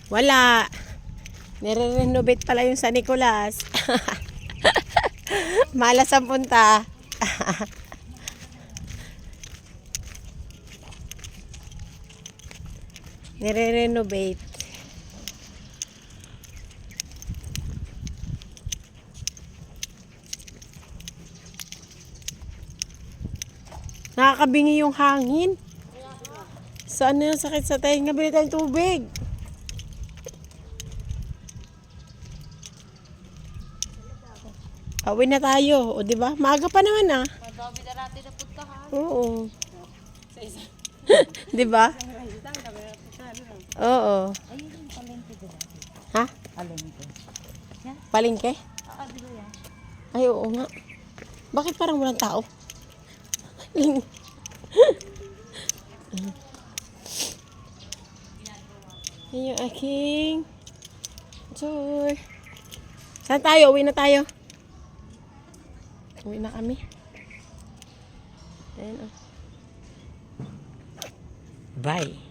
Wala. Nire-renovate pala yung San Nicolas. Malas ang punta. Nire-renovate. Nakakabingi yung hangin. Saan na yung sakit sa tayo? Bili tayong tubig. Pauwi na tayo. O, diba? Maaga pa naman, ah. Madami na natin na puntahan. Oo. Diba? Oo. Ayun yung palengke doon. Ha? Palengke. Palengke? Oo, di ba yan? Ay, oo nga. Bakit parang walang tao? Yan yung aking tour. Saan tayo? Uwi na tayo. Uwi na kami. Ayan, oh. Bye.